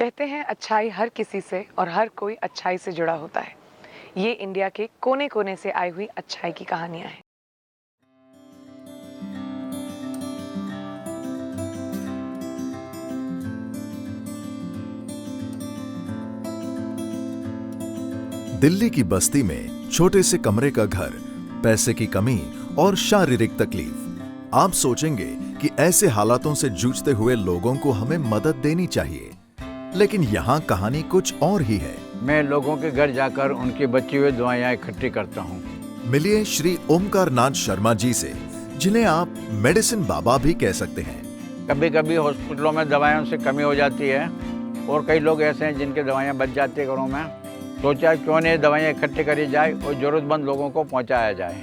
कहते हैं अच्छाई हर किसी से और हर कोई अच्छाई से जुड़ा होता है। ये इंडिया के कोने कोने से आई हुई अच्छाई की कहानियां हैं। दिल्ली की बस्ती में छोटे से कमरे का घर, पैसे की कमी और शारीरिक तकलीफ। आप सोचेंगे कि ऐसे हालातों से जूझते हुए लोगों को हमें मदद देनी चाहिए, लेकिन यहाँ कहानी कुछ और ही है। मैं लोगों के घर जाकर उनकी बची हुई दवाइयाँ इकट्ठी करता हूँ। मिलिए श्री ओमकार नाथ शर्मा जी से, जिन्हें आप मेडिसिन बाबा भी कह सकते हैं। कभी कभी हॉस्पिटलों में दवाइयों से कमी हो जाती है और कई लोग ऐसे हैं जिनकी दवाइयाँ बच जाती है घरों में। सोचा क्यों नहीं दवाइयाँ इकट्ठी करी जाए और ज़रूरतमंद लोगों को पहुँचाया जाए।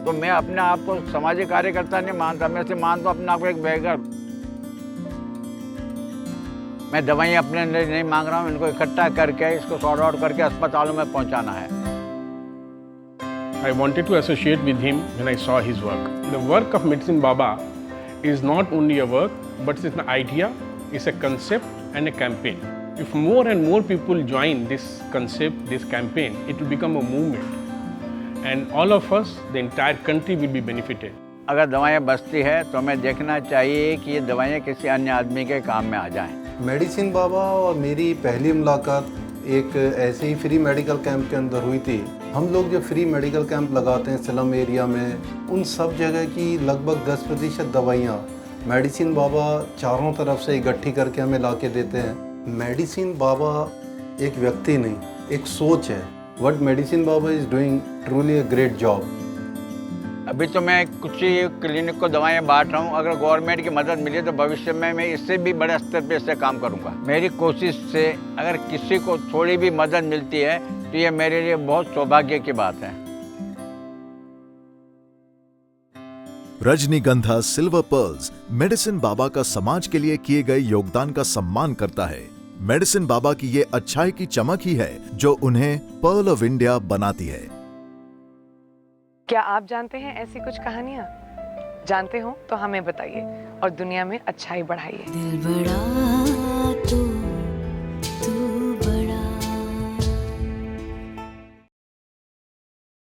तो मैं अपने आप को सामाजिक कार्यकर्ता नहीं मानता, मैं सिर्फ मानता हूँ अपने आप को एक बेघर। मैं दवाइयाँ अपने लिए नहीं मांग रहा हूँ, इनको इकट्ठा करके इसको सॉर्ट आउट करके अस्पतालों में पहुँचाना है। I wanted to associate with him when I saw his work. The work of Medicine Baba is not only a work, but it's an idea, it's a concept and a campaign. If more and more people join this concept, this campaign, it will become a movement. And all of us, the entire country will be benefited. अगर दवाइयाँ बचती है तो हमें देखना चाहिए कि ये दवाइयाँ किसी अन्य आदमी के काम में आ जाएं। मेडिसिन बाबा और मेरी पहली मुलाकात एक ऐसे ही फ्री मेडिकल कैंप के अंदर हुई थी। हम लोग जो फ्री मेडिकल कैंप लगाते हैं स्लम एरिया में, उन सब जगह की लगभग 10% दवाइयाँ मेडिसिन बाबा चारों तरफ से इकट्ठी करके हमें ला के देते हैं। मेडिसिन बाबा एक व्यक्ति नहीं, एक सोच है। What medicine Baba is doing truly a great job. अभी तो मैं कुछ ही क्लिनिक को दवाइयाँ बांट रहा हूँ। अगर गवर्नमेंट की मदद मिले तो भविष्य में मैं इससे भी बड़े स्तर पे इससे काम करूँगा। मेरी कोशिश से अगर किसी को थोड़ी भी मदद मिलती है तो ये मेरे लिए बहुत सौभाग्य की बात है। रजनीगंधा सिल्वर पर्ल्स मेडिसिन बाबा का समाज के लिए किए गए योगदान का सम्मान करता है। मेडिसिन बाबा की ये अच्छाई की चमक ही है जो उन्हें पर्ल ऑफ इंडिया बनाती है। क्या आप जानते हैं ऐसी कुछ कहानियां? जानते हो तो हमें बताइए और दुनिया में अच्छाई बढ़ाइए। दिल बड़ा